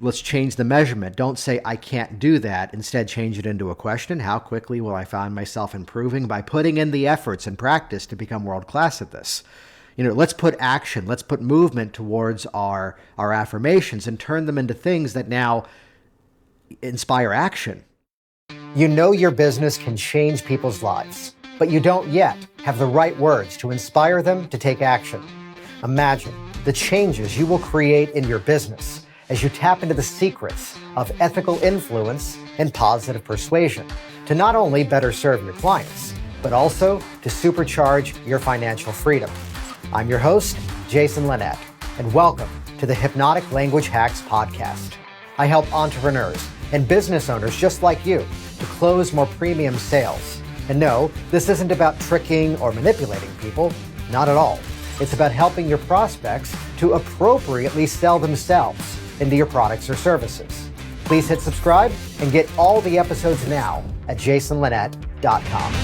let's change the measurement. Don't say, I can't do that. Instead, change it into a question. How quickly will I find myself improving by putting in the efforts and practice to become world class at this? Let's put action, let's put movement towards our affirmations and turn them into things that now inspire action. You know your business can change people's lives, but you don't yet have the right words to inspire them to take action. Imagine the changes you will create in your business as you tap into the secrets of ethical influence and positive persuasion to not only better serve your clients, but also to supercharge your financial freedom. I'm your host, Jason Linett, and welcome to the Hypnotic Language Hacks podcast. I help entrepreneurs and business owners just like you to close more premium sales. And no, this isn't about tricking or manipulating people, not at all. It's about helping your prospects to appropriately sell themselves into your products or services. Please hit subscribe and get all the episodes now at jasonlinett.com.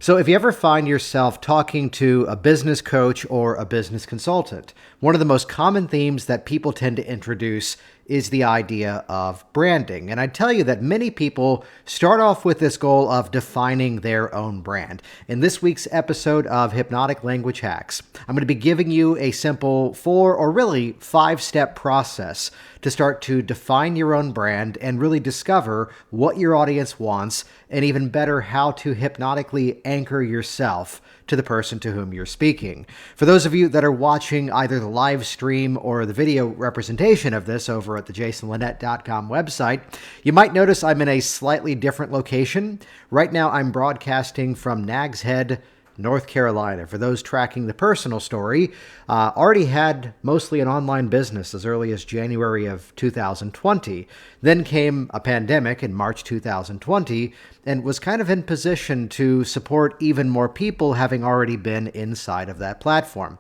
So if you ever find yourself talking to a business coach or a business consultant, one of the most common themes that people tend to introduce is the idea of branding. And I tell you that many people start off with this goal of defining their own brand. In this week's episode of Hypnotic Language Hacks, I'm going to be giving you a simple 4 or really 5-step process to start to define your own brand and really discover what your audience wants, and even better, how to hypnotically anchor yourself to the person to whom you're speaking. For those of you that are watching either the live stream or the video representation of this over at the jasonlinett.com website, you might notice I'm in a slightly different location. Right now, I'm broadcasting from Nags Head, North Carolina. For those tracking the personal story, already had mostly an online business as early as January of 2020. Then came a pandemic in March 2020 and was kind of in position to support even more people, having already been inside of that platform.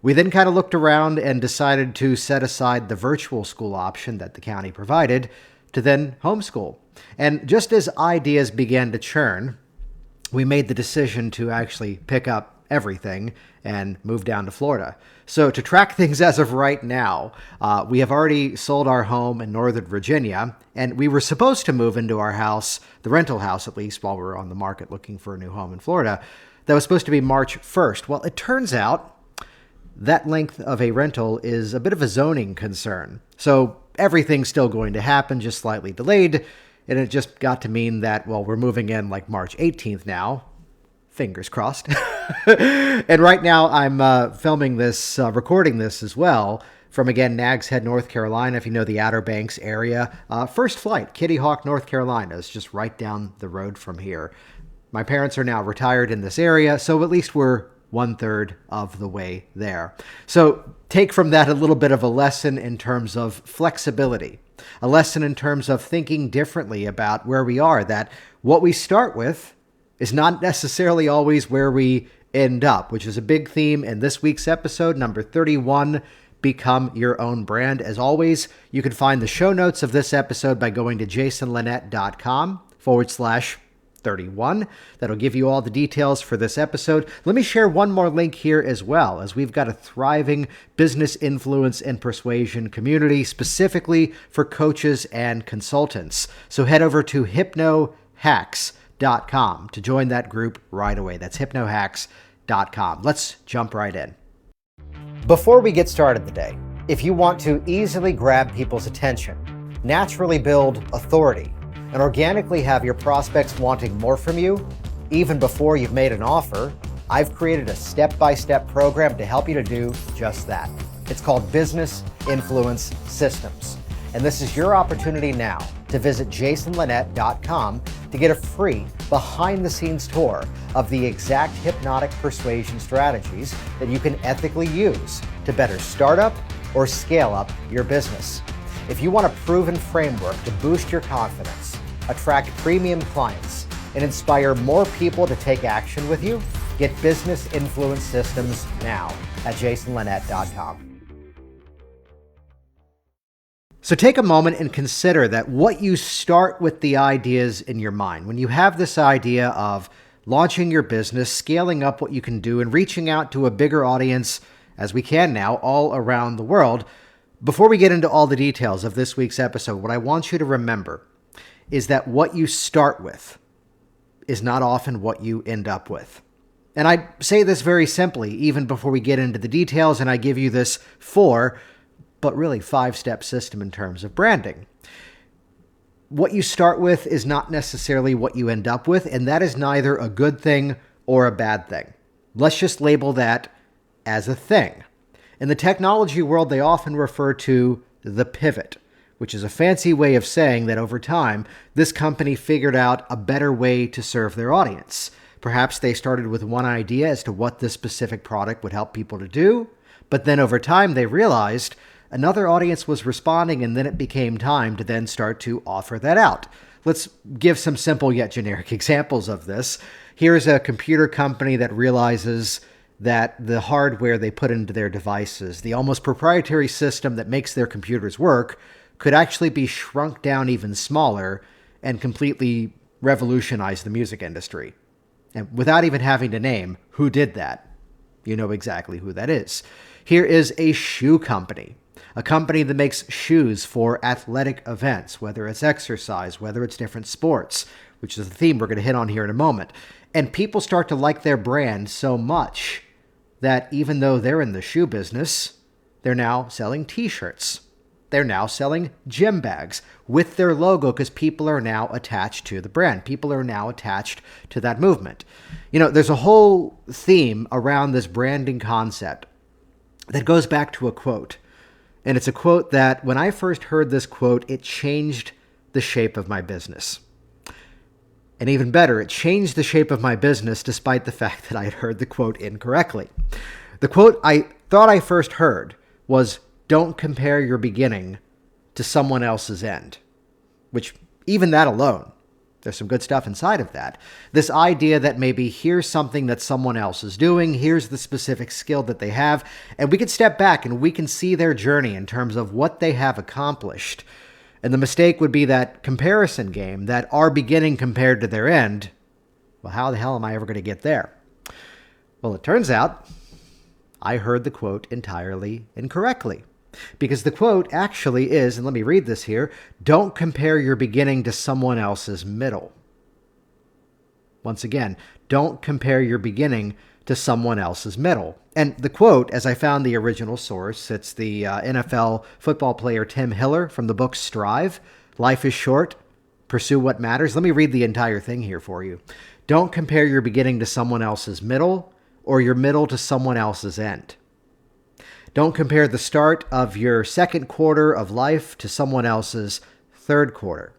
We then kind of looked around and decided to set aside the virtual school option that the county provided to then homeschool. And just as ideas began to churn, we made the decision to actually pick up everything and move down to Florida. So to track things as of right now, we have already sold our home in Northern Virginia, and we were supposed to move into our house, the rental house at least, while we were on the market looking for a new home in Florida. That was supposed to be March 1st. Well, it turns out that length of a rental is a bit of a zoning concern. So everything's still going to happen, just slightly delayed. And it just got to mean that, well, we're moving in like March 18th now. Fingers crossed. And right now I'm filming this, recording this as well from, again, Nags Head, North Carolina. If you know the Outer Banks area. First flight, Kitty Hawk, North Carolina is just right down the road from here. My parents are now retired in this area, so at least we're 1/3 of the way there. So take from that a little bit of a lesson in terms of flexibility. A lesson in terms of thinking differently about where we are, that what we start with is not necessarily always where we end up, which is a big theme in this week's episode, number 31, Become Your Own Brand. As always, you can find the show notes of this episode by going to jasonlinett.com/31. That'll give you all the details for this episode. Let me share one more link here as well, as we've got a thriving business influence and persuasion community specifically for coaches and consultants. So head over to hypnohacks.com to join that group right away. That's hypnohacks.com. Let's jump right in. Before we get started today, if you want to easily grab people's attention, naturally build authority, and organically have your prospects wanting more from you, even before you've made an offer, I've created a step-by-step program to help you to do just that. It's called Business Influence Systems. And this is your opportunity now to visit jasonlinett.com to get a free behind-the-scenes tour of the exact hypnotic persuasion strategies that you can ethically use to better start up or scale up your business. If you want a proven framework to boost your confidence, attract premium clients, and inspire more people to take action with you, get Business Influence Systems now at jasonlinett.com. So take a moment and consider that what you start with the ideas in your mind. When you have this idea of launching your business, scaling up what you can do, and reaching out to a bigger audience, as we can now, all around the world, Before we get into all the details of this week's episode, what I want you to remember is that what you start with is not often what you end up with. And I say this very simply, even before we get into the details, and I give you this 4, but really 5-step system in terms of branding. What you start with is not necessarily what you end up with, and that is neither a good thing or a bad thing. Let's just label that as a thing. In the technology world, they often refer to the pivot, which is a fancy way of saying that over time, this company figured out a better way to serve their audience. Perhaps they started with one idea as to what this specific product would help people to do, but then over time they realized another audience was responding, and then it became time to then start to offer that out. Let's give some simple yet generic examples of this. Here's a computer company that realizes that the hardware they put into their devices, the almost proprietary system that makes their computers work, could actually be shrunk down even smaller and completely revolutionize the music industry. And without even having to name who did that, you know exactly who that is. Here is a shoe company. A company that makes shoes for athletic events, whether it's exercise, whether it's different sports, which is the theme we're going to hit on here in a moment. And people start to like their brand so much that even though they're in the shoe business, they're now selling t-shirts. They're now selling gym bags with their logo because people are now attached to the brand. People are now attached to that movement. You know, there's a whole theme around this branding concept that goes back to a quote. And it's a quote that when I first heard this quote, it changed the shape of my business. And even better, it changed the shape of my business despite the fact that I had heard the quote incorrectly. The quote I thought I first heard was, "Don't compare your beginning to someone else's end," which even that alone, there's some good stuff inside of that. This idea that maybe here's something that someone else is doing, here's the specific skill that they have, and we can step back and we can see their journey in terms of what they have accomplished. And the mistake would be that comparison game, that our beginning compared to their end. Well, how the hell am I ever going to get there? Well, it turns out I heard the quote entirely incorrectly. Because the quote actually is, and let me read this here, "Don't compare your beginning to someone else's middle." Once again, don't compare your beginning to someone else's middle. And the quote, as I found the original source, it's the NFL football player Tim Hiller from the book Strive. "Life is short. Pursue what matters." Let me read the entire thing here for you. "Don't compare your beginning to someone else's middle or your middle to someone else's end. Don't compare the start of your second quarter of life to someone else's third quarter."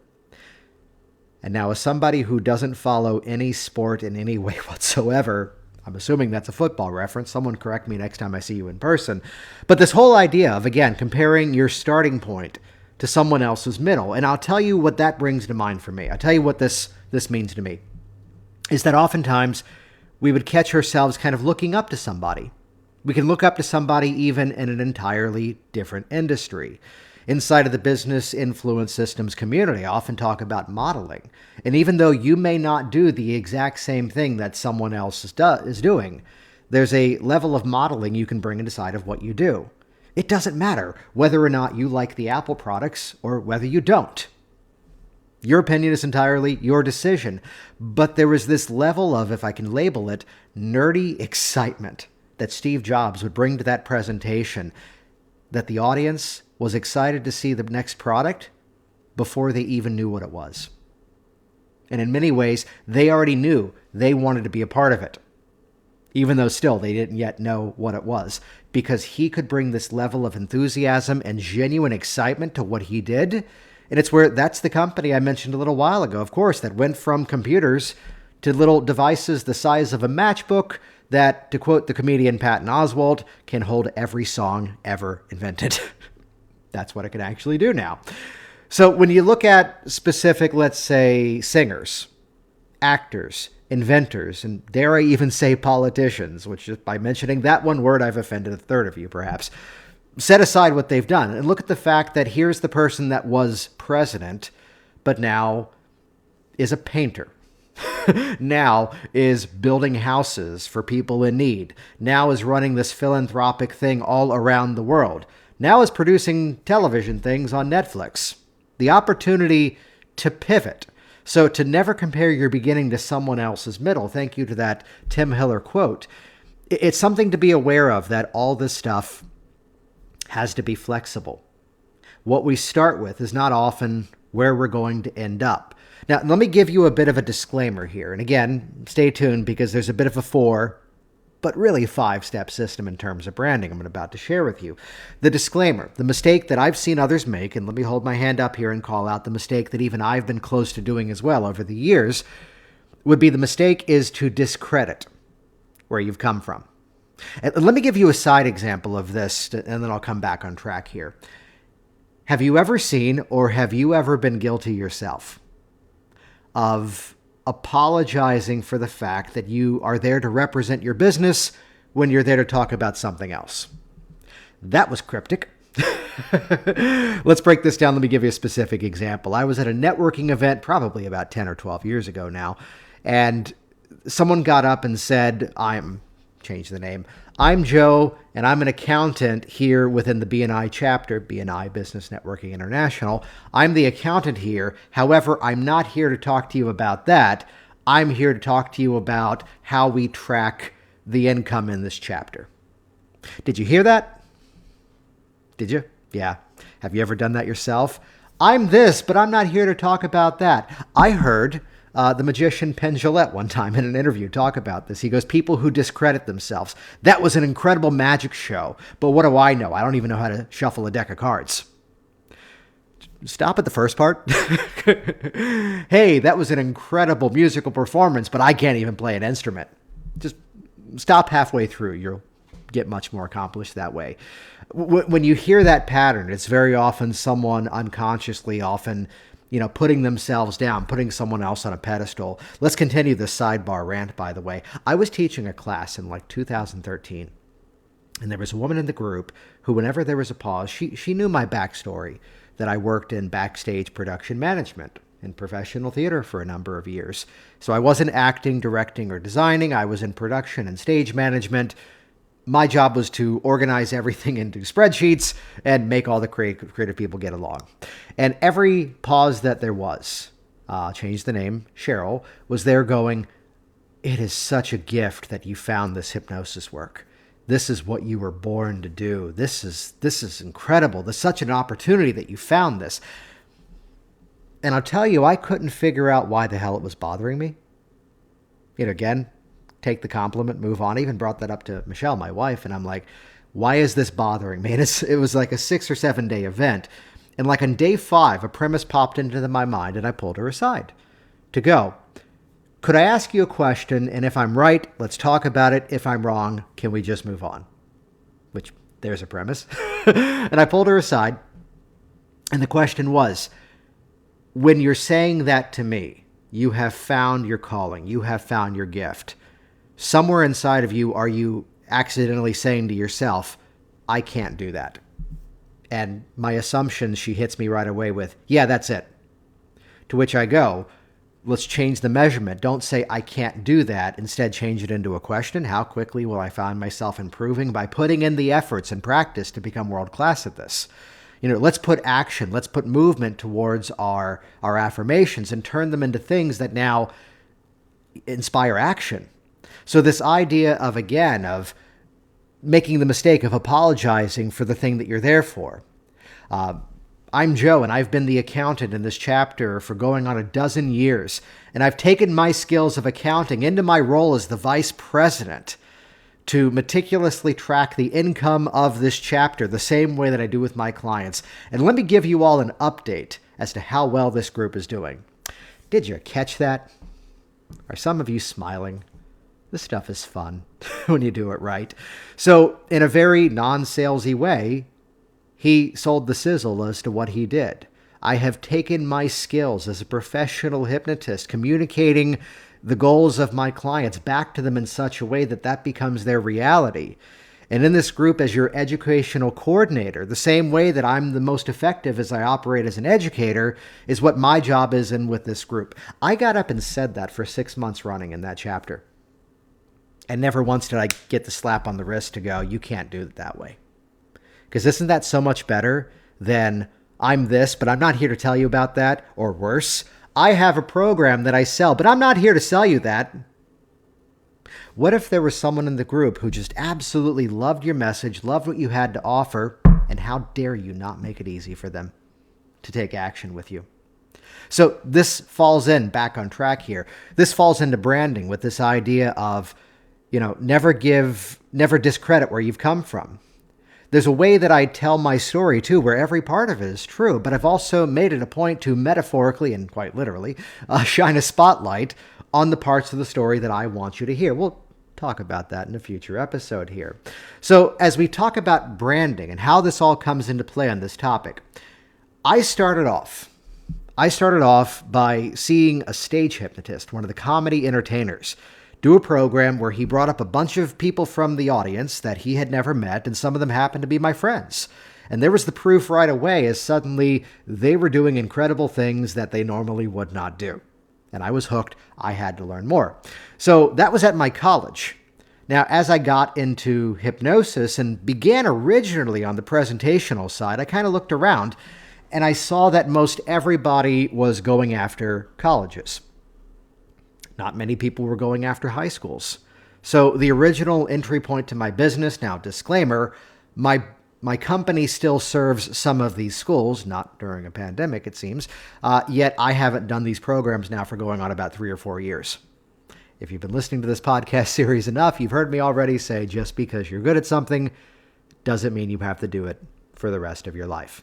And now, as somebody who doesn't follow any sport in any way whatsoever, I'm assuming that's a football reference. Someone correct me next time I see you in person. But this whole idea of, again, comparing your starting point to someone else's middle, and I'll tell you what that brings to mind for me. I'll tell you what this means to me, is that oftentimes we would catch ourselves kind of looking up to somebody. We can look up to somebody even in an entirely different industry. Inside of the business influence systems community, I often talk about modeling. And even though you may not do the exact same thing that someone else is doing, there's a level of modeling you can bring inside of what you do. It doesn't matter whether or not you like the Apple products or whether you don't. Your opinion is entirely your decision. But there was this level of, if I can label it, nerdy excitement that Steve Jobs would bring to that presentation, that the audience was excited to see the next product before they even knew what it was. And in many ways, they already knew they wanted to be a part of it, even though still they didn't yet know what it was, because he could bring this level of enthusiasm and genuine excitement to what he did. And it's where that's the company I mentioned a little while ago, of course, that went from computers to little devices the size of a matchbook that, to quote the comedian Patton Oswalt, can hold every song ever invented. That's what it can actually do now. So when you look at specific, let's say, singers, actors, inventors, and dare I even say politicians, which just by mentioning that one word, I've offended a third of you perhaps, set aside what they've done and look at the fact that here's the person that was president, but now is a painter. Now is building houses for people in need. Now is running this philanthropic thing all around the world. now is producing television things on Netflix. The opportunity to pivot. So to never compare your beginning to someone else's middle. Thank you to that Tim Hiller quote. It's something to be aware of, that all this stuff has to be flexible. What we start with is not often where we're going to end up. Now, let me give you a bit of a disclaimer here. And again, stay tuned because there's a bit of a 4, but really 5-step system in terms of branding I'm about to share with you. The disclaimer, the mistake that I've seen others make, and let me hold my hand up here and call out the mistake that even I've been close to doing as well over the years, would be the mistake is to discredit where you've come from. And let me give you a side example of this, and then I'll come back on track here. Have you ever seen, or have you ever been guilty yourself of apologizing for the fact that you are there to represent your business when you're there to talk about something else? That was cryptic. Let's break this down. Let me give you a specific example. I was at a networking event probably about 10 or 12 years ago now, and someone got up and said, change the name, I'm Joe, and I'm an accountant here within the BNI chapter, BNI Business Networking International. I'm the accountant here. However, I'm not here to talk to you about that. I'm here to talk to you about how we track the income in this chapter. Did you hear that? Did you? Yeah. Have you ever done that yourself? I'm this, but I'm not here to talk about that. I heard the magician Penn Jillette one time in an interview talk about this. He goes, people who discredit themselves. That was an incredible magic show, but what do I know? I don't even know how to shuffle a deck of cards. Stop at the first part. Hey, that was an incredible musical performance, but I can't even play an instrument. Just stop halfway through. You'll get much more accomplished that way. When you hear that pattern, it's very often someone unconsciously putting themselves down, putting someone else on a pedestal. Let's continue this sidebar rant, by the way. I was teaching a class in 2013, and there was a woman in the group who, whenever there was a pause, she knew my backstory, that I worked in backstage production management in professional theater for a number of years. So I wasn't acting, directing, or designing. I was in production and stage management. My job was to organize everything into spreadsheets and make all the creative people get along. And every pause that there was, change the name, Cheryl, was there going, it is such a gift that you found this hypnosis work. This is what you were born to do. This is incredible. There's such an opportunity that you found this. And I'll tell you, I couldn't figure out why the hell it was bothering me. Again, take the compliment, move on. I even brought that up to Michelle, my wife, and I'm like, why is this bothering me? And it was like a 6 or 7 day event. And like on day 5, a premise popped into my mind, and I pulled her aside to go, could I ask you a question? And if I'm right, let's talk about it. If I'm wrong, can we just move on? Which, there's a premise. And I pulled her aside, and the question was, when you're saying that to me, you have found your calling, you have found your gift. Somewhere inside of you, are you accidentally saying to yourself, I can't do that? And my assumption, she hits me right away with, yeah, that's it. To which I go, let's change the measurement. Don't say, I can't do that. Instead, change it into a question. How quickly will I find myself improving by putting in the efforts and practice to become world class at this? Let's put action, let's put movement towards our affirmations and turn them into things that now inspire action. So this idea of making the mistake of apologizing for the thing that you're there for. I'm Joe, and I've been the accountant in this chapter for going on 12 years, and I've taken my skills of accounting into my role as the vice president to meticulously track the income of this chapter the same way that I do with my clients. And let me give you all an update as to how well this group is doing. Did you catch that? Are some of you smiling? This stuff is fun when you do it right. So in a very non-salesy way, he sold the sizzle as to what he did. I have taken my skills as a professional hypnotist, communicating the goals of my clients back to them in such a way that that becomes their reality. And in this group, as your educational coordinator, the same way that I'm the most effective as I operate as an educator is what my job is in with this group. I got up and said that for 6 months running in that chapter. And never once did I get the slap on the wrist to go, you can't do it that way. Because isn't that so much better than I'm this, but I'm not here to tell you about that? Or worse, I have a program that I sell, but I'm not here to sell you that. What if there was someone in the group who just absolutely loved your message, loved what you had to offer, and how dare you not make it easy for them to take action with you? So this falls back on track here. This falls into branding with this idea of, never discredit where you've come from. There's a way that I tell my story too, where every part of it is true, but I've also made it a point to metaphorically and quite literally shine a spotlight on the parts of the story that I want you to hear. We'll talk about that in a future episode here. So as we talk about branding and how this all comes into play on this topic, I started off by seeing a stage hypnotist, one of the comedy entertainers, do a program where he brought up a bunch of people from the audience that he had never met, and some of them happened to be my friends. And there was the proof right away, as suddenly they were doing incredible things that they normally would not do. And I was hooked. I had to learn more. So that was at my college. Now, as I got into hypnosis and began originally on the presentational side, I kind of looked around and I saw that most everybody was going after colleges. Not many people were going after high schools. So the original entry point to my business, now disclaimer, my company still serves some of these schools, not during a pandemic, it seems, yet I haven't done these programs now for going on about 3 or 4 years. If you've been listening to this podcast series enough, you've heard me already say just because you're good at something doesn't mean you have to do it for the rest of your life.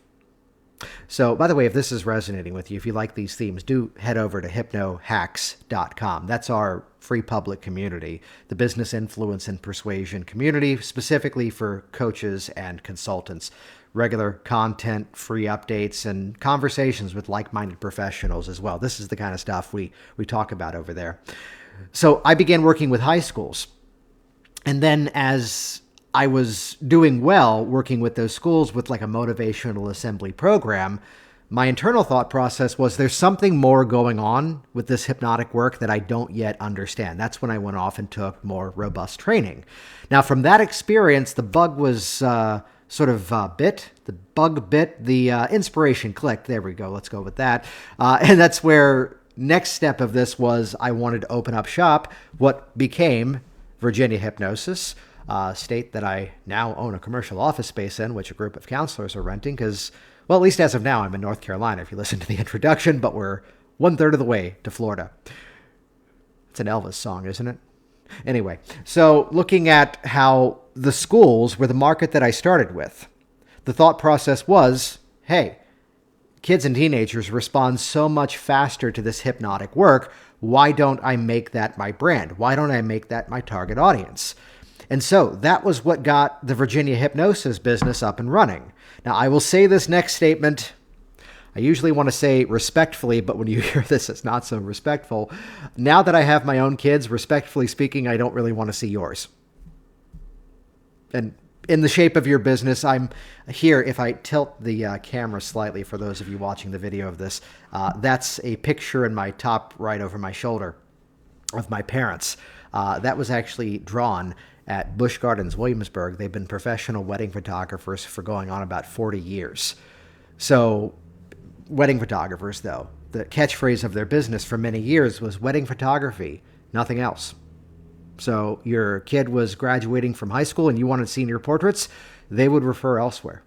So, by the way, if this is resonating with you, if you like these themes, do head over to hypnohacks.com. That's our free public community, the business influence and persuasion community, specifically for coaches and consultants. Regular content, free updates, and conversations with like-minded professionals as well. This is the kind of stuff we talk about over there. So I began working with high schools. And then as I was doing well working with those schools with like a motivational assembly program, my internal thought process was there's something more going on with this hypnotic work that I don't yet understand. That's when I went off and took more robust training. Now, from that experience, the bug was bit. The bug bit. The inspiration clicked. There we go. Let's go with that. And that's where next step of this was I wanted to open up shop, what became Virginia Hypnosis, state that I now own a commercial office space in, which a group of counselors are renting because, well, at least as of now, I'm in North Carolina, if you listen to the introduction, but we're 1/3 of the way to Florida. It's an Elvis song, isn't it? Anyway, so looking at how the schools were the market that I started with, the thought process was, hey, kids and teenagers respond so much faster to this hypnotic work. Why don't I make that my brand? Why don't I make that my target audience? And so that was what got the Virginia Hypnosis business up and running. Now, I will say this next statement. I usually want to say respectfully, but when you hear this, it's not so respectful. Now that I have my own kids, respectfully speaking, I don't really want to see yours. And in the shape of your business, I'm here. If I tilt the camera slightly for those of you watching the video of this, that's a picture in my top right over my shoulder of my parents. That was actually drawn at Busch Gardens, Williamsburg. They've been professional wedding photographers for going on about 40 years. So wedding photographers, though, the catchphrase of their business for many years was wedding photography, nothing else. So your kid was graduating from high school and you wanted senior portraits, they would refer elsewhere.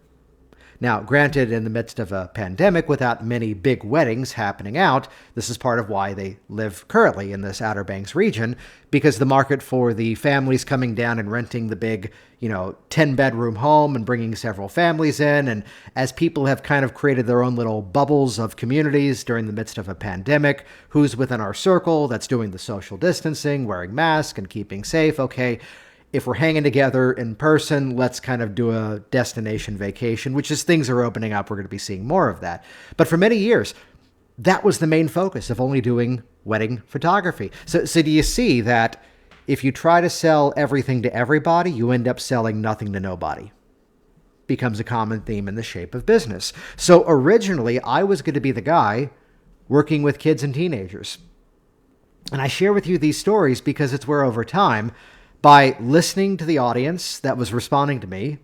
Now, granted, in the midst of a pandemic without many big weddings happening out, this is part of why they live currently in this Outer Banks region, because the market for the families coming down and renting the big, 10-bedroom home and bringing several families in, and as people have kind of created their own little bubbles of communities during the midst of a pandemic, who's within our circle that's doing the social distancing, wearing masks and keeping safe, okay, if we're hanging together in person, let's kind of do a destination vacation, which as things are opening up, we're going to be seeing more of that. But for many years, that was the main focus of only doing wedding photography. So do you see that if you try to sell everything to everybody, you end up selling nothing to nobody? Becomes a common theme in the shape of business. So originally, I was going to be the guy working with kids and teenagers. And I share with you these stories because it's where over time, by listening to the audience that was responding to me,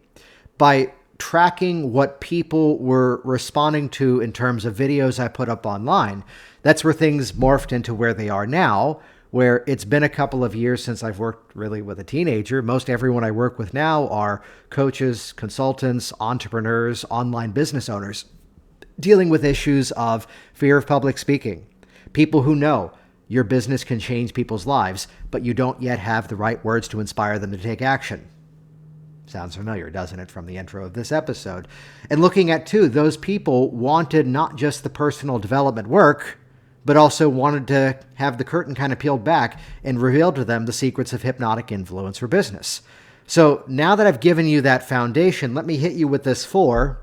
by tracking what people were responding to in terms of videos I put up online. That's where things morphed into where they are now, where it's been a couple of years since I've worked really with a teenager. Most everyone I work with now are coaches, consultants, entrepreneurs, online business owners, dealing with issues of fear of public speaking. People who know your business can change people's lives, but you don't yet have the right words to inspire them to take action. Sounds familiar, doesn't it, from the intro of this episode? And looking at, too, those people wanted not just the personal development work, but also wanted to have the curtain kind of peeled back and reveal to them the secrets of hypnotic influence for business. So now that I've given you that foundation, let me hit you with this 4,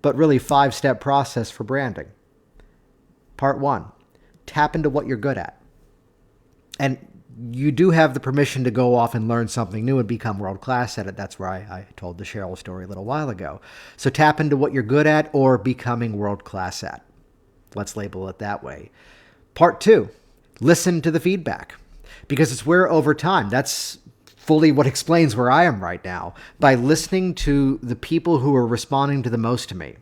but really 5-step process for branding. Part 1, tap into what you're good at. And you do have the permission to go off and learn something new and become world-class at it. That's where I told the Cheryl story a little while ago. So tap into what you're good at or becoming world-class at. Let's label it that way. Part 2, listen to the feedback. Because it's where over time, that's fully what explains where I am right now, by listening to the people who are responding to the most to me.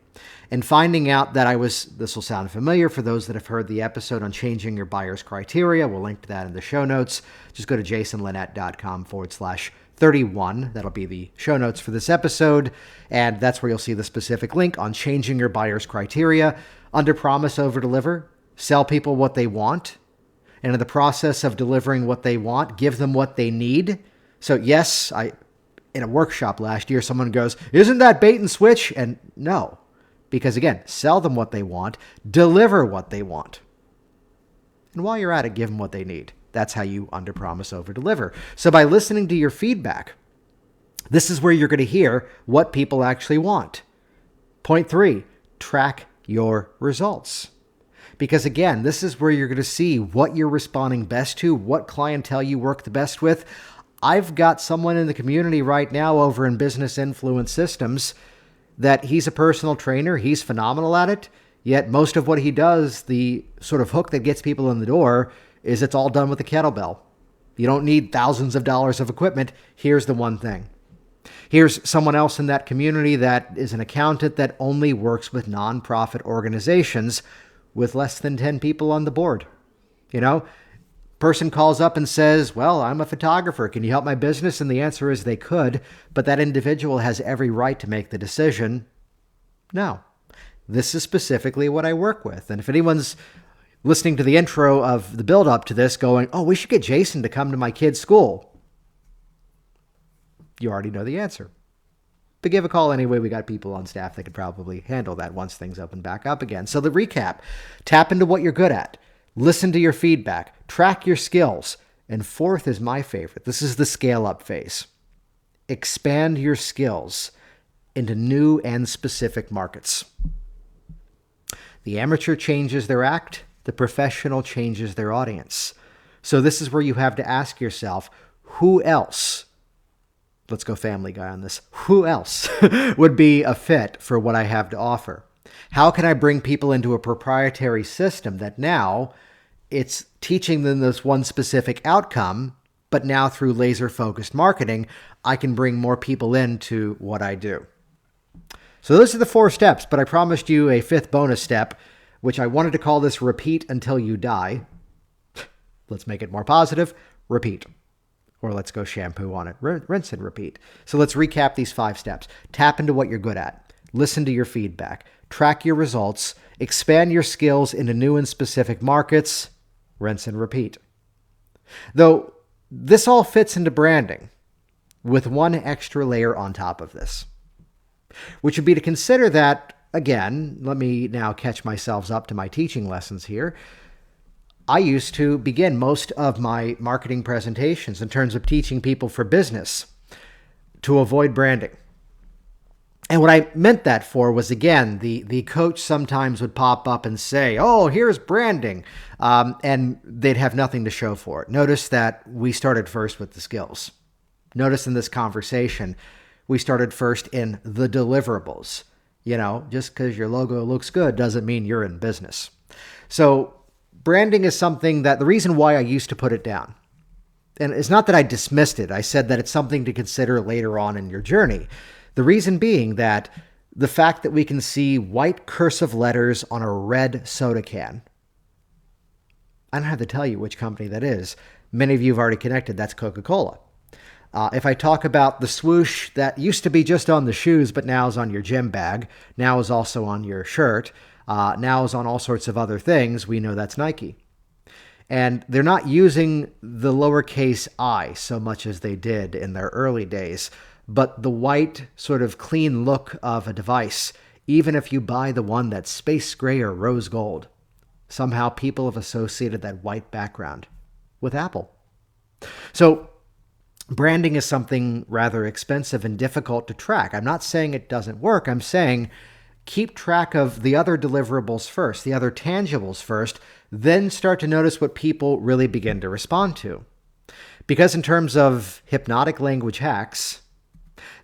And finding out that this will sound familiar for those that have heard the episode on changing your buyer's criteria. We'll link to that in the show notes. Just go to jasonlinett.com/31. That'll be the show notes for this episode. And that's where you'll see the specific link on changing your buyer's criteria. Under promise, over deliver. Sell people what they want. And in the process of delivering what they want, give them what they need. So yes, in a workshop last year, someone goes, "Isn't that bait and switch?" And no. Because again, sell them what they want, deliver what they want. And while you're at it, give them what they need. That's how you underpromise, overdeliver. So by listening to your feedback, this is where you're going to hear what people actually want. Point 3, track your results. Because again, this is where you're going to see what you're responding best to, what clientele you work the best with. I've got someone in the community right now over in Business Influence Systems that he's a personal trainer. He's phenomenal at it. Yet most of what he does, the sort of hook that gets people in the door, is it's all done with a kettlebell. You don't need thousands of dollars of equipment. Here's the one thing. Here's someone else in that community that is an accountant that only works with nonprofit organizations with less than 10 people on the board. Person calls up and says, "Well, I'm a photographer. Can you help my business?" And the answer is they could, but that individual has every right to make the decision, no. This is specifically what I work with. And if anyone's listening to the intro of the build-up to this going, "Oh, we should get Jason to come to my kid's school," you already know the answer. But give a call anyway. We got people on staff that could probably handle that once things open back up again. So the recap, tap into what you're good at. Listen to your feedback, track your skills, and 4th is my favorite. This is the scale-up phase. Expand your skills into new and specific markets. The amateur changes their act, the professional changes their audience. So this is where you have to ask yourself, who else, let's go Family Guy on this, who else would be a fit for what I have to offer? How can I bring people into a proprietary system that now it's teaching them this one specific outcome, but now through laser-focused marketing, I can bring more people into what I do. So those are the 4 steps, but I promised you a 5th bonus step, which I wanted to call this repeat until you die. Let's make it more positive. Repeat. Or let's go shampoo on it. Rinse and repeat. So let's recap these 5 steps. Tap into what you're good at. Listen to your feedback. Track your results. Expand your skills into new and specific markets. Rinse and repeat. Though this all fits into branding with one extra layer on top of this, which would be to consider that, again, let me now catch myself up to my teaching lessons here. I used to begin most of my marketing presentations in terms of teaching people for business to avoid branding. And what I meant that for was, again, the coach sometimes would pop up and say, "Oh, here's branding," and they'd have nothing to show for it. Notice that we started first with the skills. Notice in this conversation, we started first in the deliverables. Just because your logo looks good doesn't mean you're in business. So branding is something that the reason why I used to put it down, and it's not that I dismissed it. I said that it's something to consider later on in your journey. The reason being that the fact that we can see white cursive letters on a red soda can. I don't have to tell you which company that is. Many of you have already connected. That's Coca-Cola. If I talk about the swoosh that used to be just on the shoes, but now is on your gym bag, now is also on your shirt, now is on all sorts of other things, we know that's Nike. And they're not using the lowercase I so much as they did in their early days, but the white sort of clean look of a device, even if you buy the one that's space gray or rose gold, somehow people have associated that white background with Apple. So branding is something rather expensive and difficult to track. I'm not saying it doesn't work. I'm saying keep track of the other deliverables first, the other tangibles first, then start to notice what people really begin to respond to. Because in terms of hypnotic language hacks,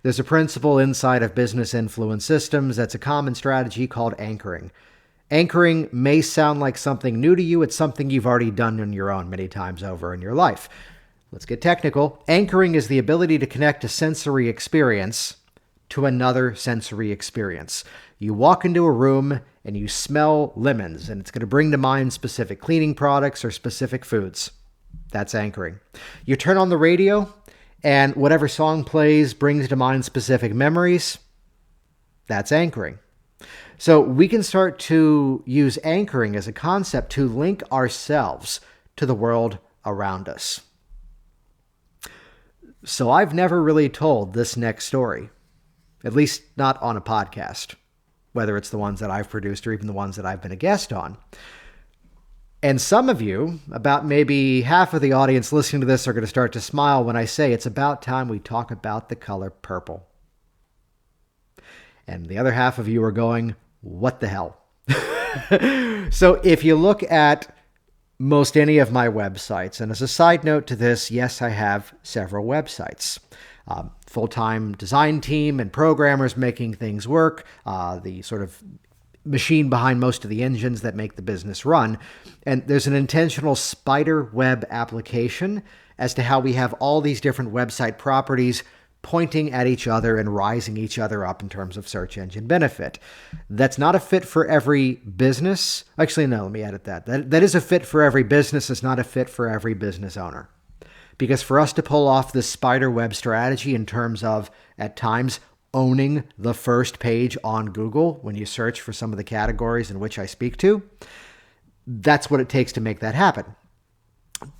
there's a principle inside of business influence systems that's a common strategy called anchoring. Anchoring may sound like something new to you. It's something you've already done on your own many times over in your life. Let's get technical. Anchoring is the ability to connect a sensory experience to another sensory experience. You walk into a room and you smell lemons, and it's going to bring to mind specific cleaning products or specific foods. That's anchoring. You turn on the radio, and whatever song plays brings to mind specific memories. That's anchoring. So we can start to use anchoring as a concept to link ourselves to the world around us. So I've never really told this next story, at least not on a podcast, whether it's the ones that I've produced or even the ones that I've been a guest on. And some of you, about maybe half of the audience listening to this, are going to start to smile when I say it's about time we talk about the color purple. And the other half of you are going, what the hell? So if you look at most any of my websites, and as a side note to this, yes, I have several websites. Full-time design team and programmers making things work, the sort of machine behind most of the engines that make the business run. And there's an intentional spider web application as to how we have all these different website properties pointing at each other and rising each other up in terms of search engine benefit. That's not a fit for every business. Actually, no, let me edit that. That is a fit for every business. It's not a fit for every business owner. Because for us to pull off this spider web strategy in terms of, at times, owning the first page on Google when you search for some of the categories in which I speak to, that's what it takes to make that happen.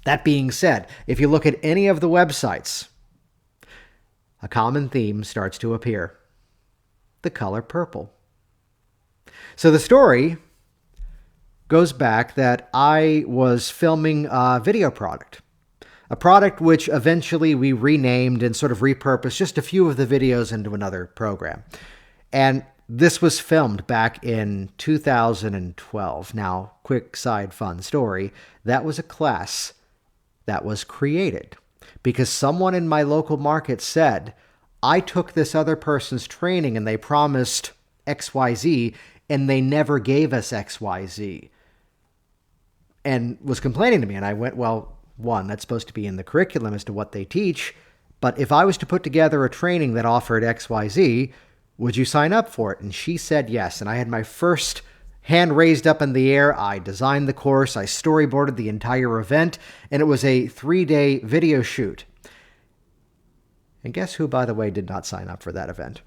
That being said, if you look at any of the websites, a common theme starts to appear: the color purple. So the story goes back that I was filming a video product. A product which eventually we renamed and sort of repurposed just a few of the videos into another program. And this was filmed back in 2012. Now, quick side fun story. That was a class that was created because someone in my local market said, I took this other person's training and they promised XYZ and they never gave us XYZ. And was complaining to me. And I went, well, one, that's supposed to be in the curriculum as to what they teach. But if I was to put together a training that offered XYZ, would you sign up for it? And she said yes. And I had my first hand raised up in the air. I designed the course. I storyboarded the entire event. And it was a 3-day video shoot. And guess who, by the way, did not sign up for that event?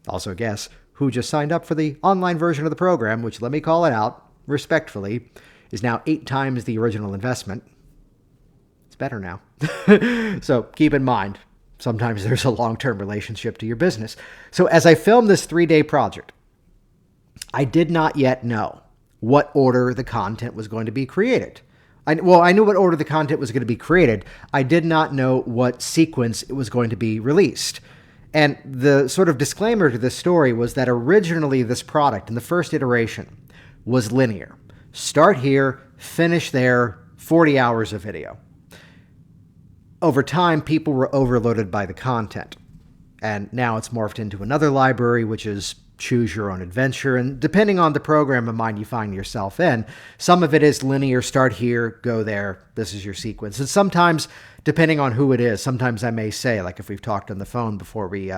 Also guess who just signed up for the online version of the program, which, let me call it out respectfully, is now 8 times the original investment. It's better now. So keep in mind, sometimes there's a long-term relationship to your business. So as I filmed this 3-day project, I did not yet know what order the content was going to be created. I knew what order the content was going to be created. I did not know what sequence it was going to be released. And the sort of disclaimer to this story was that originally this product, in the first iteration, was linear. Start here, finish there, 40 hours of video. Over time, people were overloaded by the content. And now it's morphed into another library, which is choose your own adventure. And depending on the program of mind you find yourself in, some of it is linear, start here, go there, this is your sequence. And sometimes, depending on who it is, sometimes I may say, like if we've talked on the phone before we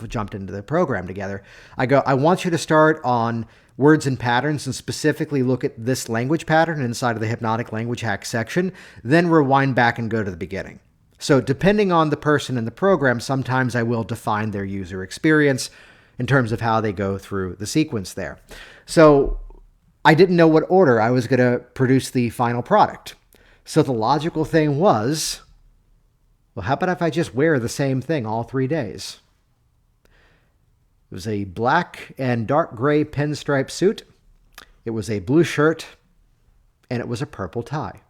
jumped into the program together. I go, I want you to start on words and patterns and specifically look at this language pattern inside of the Hypnotic Language Hack section, then rewind back and go to the beginning. So depending on the person in the program, sometimes I will define their user experience in terms of how they go through the sequence there. So I didn't know what order I was going to produce the final product. So the logical thing was, well, how about if I just wear the same thing all 3 days? It was a black and dark gray pinstripe suit. It was a blue shirt, and it was a purple tie.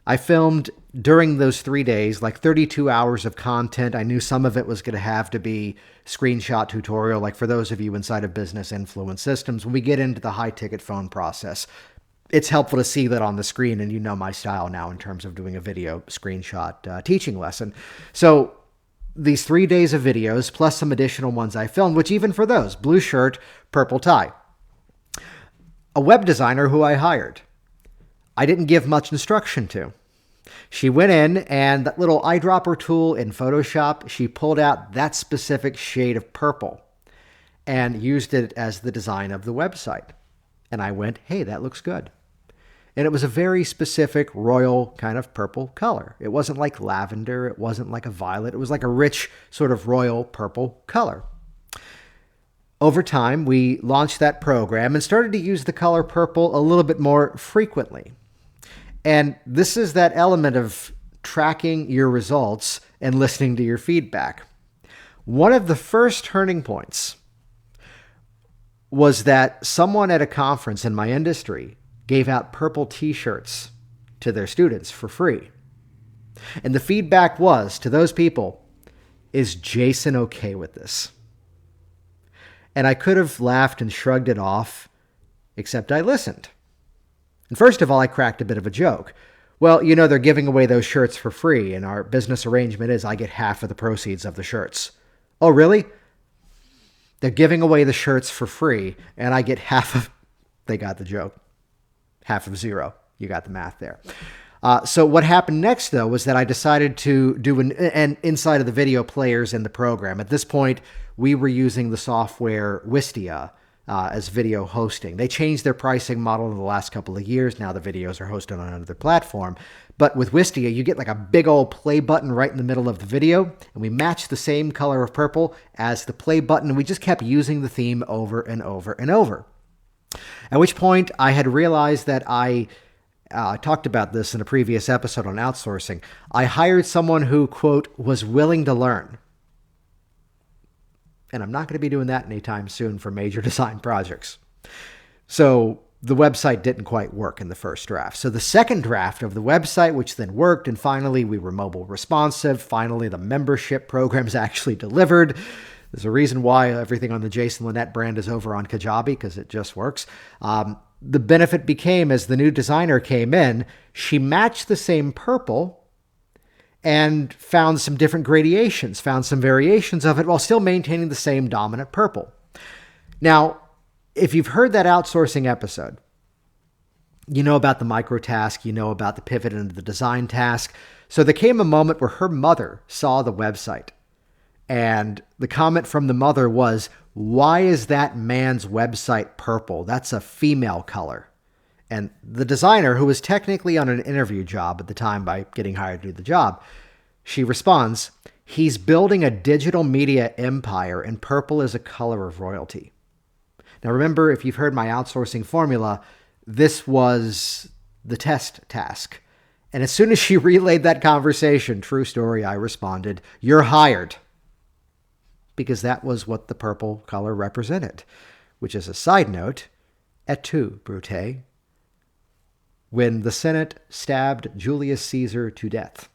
I filmed during those 3 days, like 32 hours of content. I knew some of it was going to have to be screenshot tutorial, like for those of you inside of Business Influence Systems. When we get into the high-ticket phone process, it's helpful to see that on the screen, and you know my style now in terms of doing a video screenshot teaching lesson. So these 3 days of videos, plus some additional ones I filmed, which even for those, blue shirt, purple tie. A web designer who I hired, I didn't give much instruction to. She went in and that little eyedropper tool in Photoshop, she pulled out that specific shade of purple and used it as the design of the website. And I went, hey, that looks good. And it was a very specific royal kind of purple color. It wasn't like lavender. It wasn't like a violet. It was like a rich sort of royal purple color. Over time, we launched that program and started to use the color purple a little bit more frequently. And this is that element of tracking your results and listening to your feedback. One of the first turning points was that someone at a conference in my industry gave out purple t-shirts to their students for free. And the feedback was to those people, is Jason okay with this? And I could have laughed and shrugged it off, except I listened. And first of all, I cracked a bit of a joke. Well, you know, they're giving away those shirts for free, and our business arrangement is I get half of the proceeds of the shirts. Oh, really? They're giving away the shirts for free, and I get half of... They got the joke. Half of zero. You got the math there. So what happened next, though, was that I decided to do an inside of the video players in the program. At this point, we were using the software Wistia as video hosting. They changed their pricing model in the last couple of years. Now the videos are hosted on another platform. But with Wistia, you get like a big old play button right in the middle of the video, and we matched the same color of purple as the play button, and we just kept using the theme over and over and over. At which point, I had realized that I talked about this in a previous episode on outsourcing. I hired someone who, quote, was willing to learn. And I'm not going to be doing that anytime soon for major design projects. So the website didn't quite work in the first draft. So the second draft of the website, which then worked, and finally we were mobile responsive. Finally, the membership programs actually delivered. There's a reason why everything on the Jason Linett brand is over on Kajabi, because it just works. The benefit became, as the new designer came in, she matched the same purple and found some different gradations, found some variations of it while still maintaining the same dominant purple. Now, if you've heard that outsourcing episode, you know about the micro task, you know about the pivot into the design task. So there came a moment where her mother saw the website. And the comment from the mother was, why is that man's website purple? That's a female color. And the designer, who was technically on an interview job at the time by getting hired to do the job, she responds, he's building a digital media empire and purple is a color of royalty. Now remember, if you've heard my outsourcing formula, this was the test task. And as soon as she relayed that conversation, true story, I responded, you're hired. Because that was what the purple color represented, which is a side note, et tu, Brute, when the Senate stabbed Julius Caesar to death.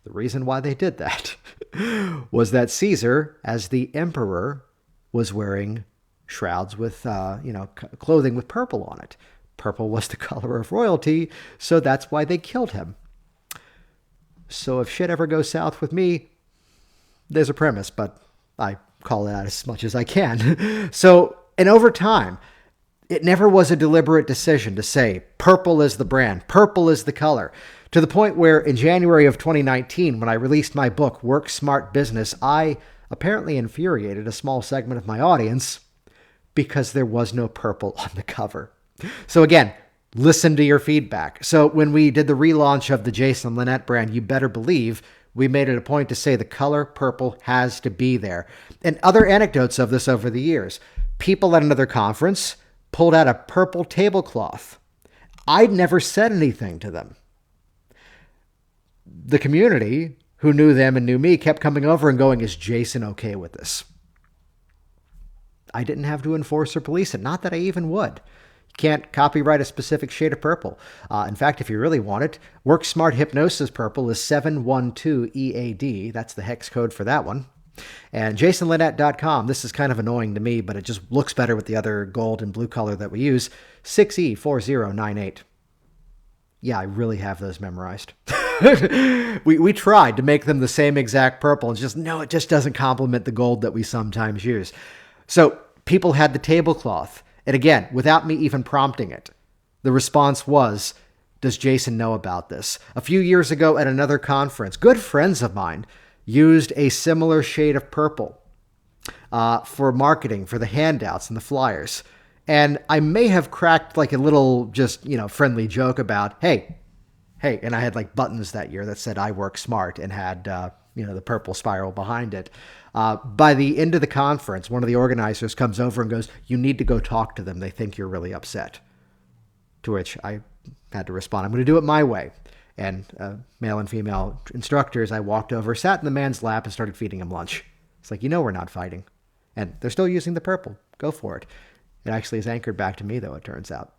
The reason why they did that was that Caesar, as the emperor, was wearing shrouds with, clothing with purple on it. Purple was the color of royalty, so that's why they killed him. So if shit ever goes south with me, there's a premise, but I call it out as much as I can. So, and over time, it never was a deliberate decision to say purple is the brand, purple is the color, to the point where in January of 2019, when I released my book, Work Smart Business, I apparently infuriated a small segment of my audience because there was no purple on the cover. So again, listen to your feedback. So when we did the relaunch of the Jason Linett brand, you better believe we made it a point to say the color purple has to be there. And other anecdotes of this over the years. People at another conference pulled out a purple tablecloth. I'd never said anything to them. The community, who knew them and knew me, kept coming over and going, is Jason okay with this? I didn't have to enforce or police it. Not that I even would. You can't copyright a specific shade of purple. In fact, if you really want it, Work Smart Hypnosis purple is 712EAD. That's the hex code for that one. And jasonlinett.com, this is kind of annoying to me, but it just looks better with the other gold and blue color that we use, 6E4098. Yeah, I really have those memorized. we tried to make them the same exact purple, and it just doesn't complement the gold that we sometimes use. So people had the tablecloth. And again, without me even prompting it, the response was, does Jason know about this? A few years ago at another conference, good friends of mine used a similar shade of purple for marketing, for the handouts and the flyers. And I may have cracked like a little friendly joke about, hey, and I had like buttons that year that said I work smart and had, the purple spiral behind it. By the end of the conference, one of the organizers comes over and goes, you need to go talk to them. They think you're really upset. To which I had to respond, I'm going to do it my way. And male and female instructors, I walked over, sat in the man's lap, and started feeding him lunch. It's like, we're not fighting. And they're still using the purple. Go for it. It actually is anchored back to me, though, it turns out.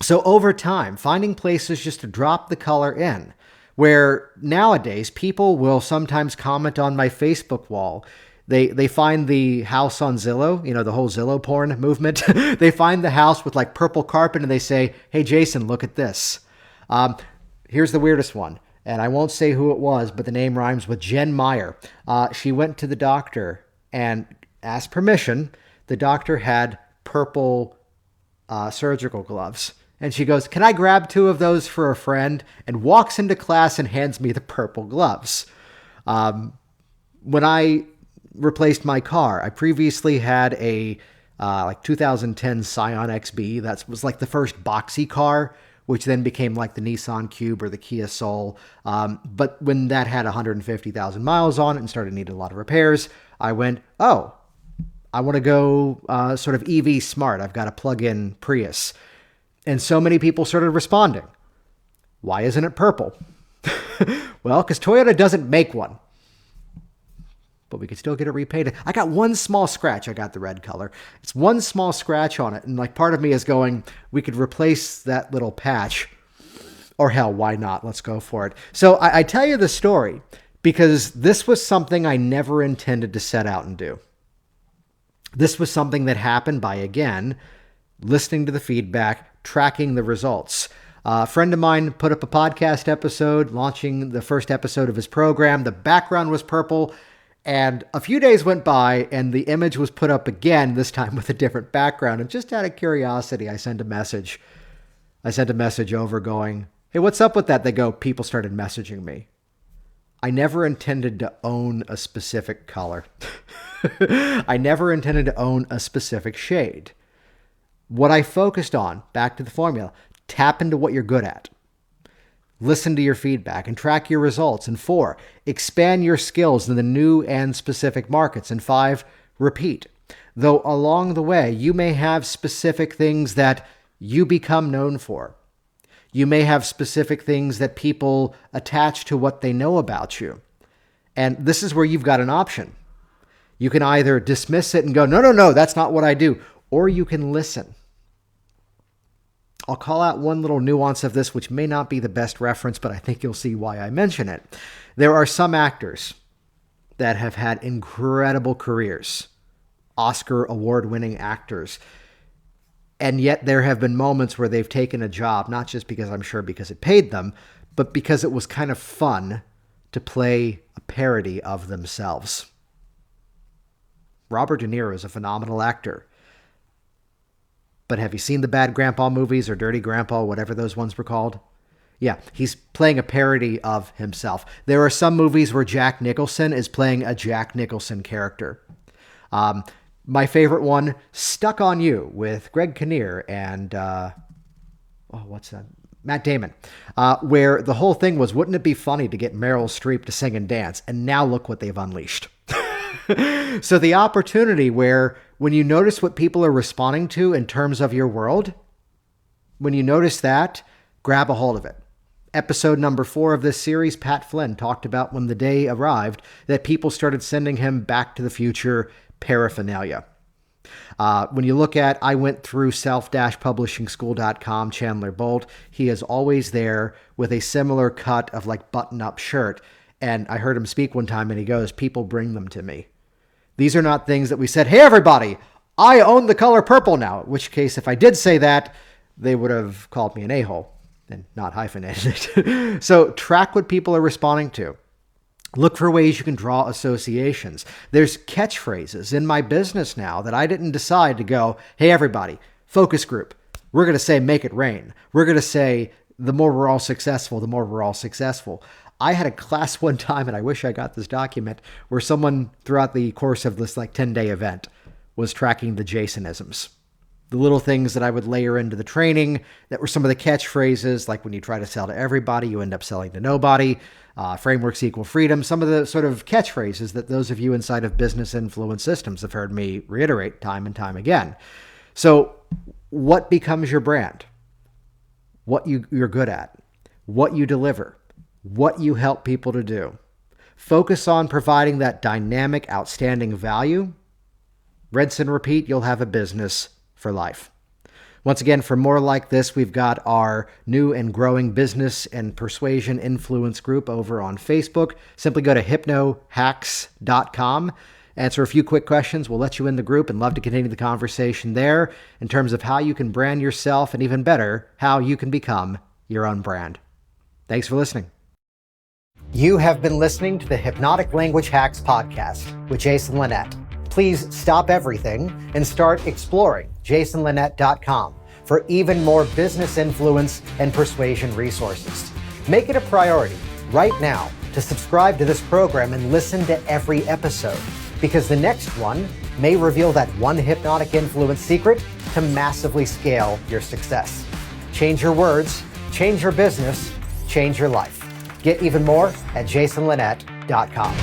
So over time, finding places just to drop the color in, where nowadays people will sometimes comment on my Facebook wall. They find the house on Zillow, the whole Zillow porn movement. They find the house with like purple carpet and they say, hey, Jason, look at this. Here's the weirdest one. And I won't say who it was, but the name rhymes with Jen Meyer. She went to the doctor and asked permission. The doctor had purple surgical gloves. And she goes, can I grab 2 of those for a friend? And walks into class and hands me the purple gloves. When I replaced my car, I previously had a 2010 Scion XB. That was like the first boxy car, which then became like the Nissan Cube or the Kia Soul. But when that had 150,000 miles on it and started needing a lot of repairs, I went, I want to go sort of EV smart. I've got a plug-in Prius. And so many people started responding. Why isn't it purple? Well, because Toyota doesn't make one. But we could still get it repainted. I got one small scratch. I got the red color. It's one small scratch on it. And like part of me is going, we could replace that little patch. Or hell, why not? Let's go for it. So I tell you the story because this was something I never intended to set out and do. This was something that happened by, again, listening to the feedback, tracking the results. A friend of mine put up a podcast episode, launching the first episode of his program. The background was purple. And a few days went by and the image was put up again, this time with a different background. And just out of curiosity, I sent a message. I sent a message over going, hey, what's up with that? They go, people started messaging me. I never intended to own a specific color. I never intended to own a specific shade. What I focused on, back to the formula, tap into what you're good at. Listen to your feedback and track your results. And 4, expand your skills in the new and specific markets. And 5, repeat. Though along the way, you may have specific things that you become known for. You may have specific things that people attach to what they know about you. And this is where you've got an option. You can either dismiss it and go, no, that's not what I do. Or you can listen. I'll call out one little nuance of this, which may not be the best reference, but I think you'll see why I mention it. There are some actors that have had incredible careers, Oscar award-winning actors, and yet there have been moments where they've taken a job, not just because it paid them, but because it was kind of fun to play a parody of themselves. Robert De Niro is a phenomenal actor. But have you seen the Bad Grandpa movies or Dirty Grandpa, whatever those ones were called? Yeah, he's playing a parody of himself. There are some movies where Jack Nicholson is playing a Jack Nicholson character. My favorite one, Stuck on You, with Greg Kinnear and, what's that? Matt Damon, where the whole thing was, wouldn't it be funny to get Meryl Streep to sing and dance? And now look what they've unleashed. So the opportunity where when you notice what people are responding to in terms of your world, when you notice that, grab a hold of it. Episode number 4 of this series, Pat Flynn talked about when the day arrived that people started sending him Back to the Future paraphernalia. When you look at, I went through self-publishingschool.com, Chandler Bolt, he is always there with a similar cut of like button-up shirt. And I heard him speak one time and he goes, people bring them to me. These are not things that we said, hey, everybody, I own the color purple now. In which case, if I did say that, they would have called me an a-hole and not hyphenated it. So track what people are responding to. Look for ways you can draw associations. There's catchphrases in my business now that I didn't decide to go, hey, everybody, focus group. We're going to say, make it rain. We're going to say, the more we're all successful, the more we're all successful. I had a class one time, and I wish I got this document, where someone throughout the course of this like 10-day event was tracking the Jasonisms. The little things that I would layer into the training that were some of the catchphrases, like when you try to sell to everybody, you end up selling to nobody. Frameworks equal freedom. Some of the sort of catchphrases that those of you inside of business influence systems have heard me reiterate time and time again. So what becomes your brand? What you're good at, what you deliver, what you help people to do. Focus on providing that dynamic, outstanding value. Rinse and repeat, you'll have a business for life. Once again, for more like this, we've got our new and growing business and persuasion influence group over on Facebook. Simply go to hypnohacks.com. Answer a few quick questions. We'll let you in the group and love to continue the conversation there in terms of how you can brand yourself and even better, how you can become your own brand. Thanks for listening. You have been listening to the Hypnotic Language Hacks podcast with Jason Linett. Please stop everything and start exploring jasonlinett.com for even more business influence and persuasion resources. Make it a priority right now to subscribe to this program and listen to every episode, because the next one may reveal that one hypnotic influence secret to massively scale your success. Change your words, change your business, change your life. Get even more at jasonlinett.com.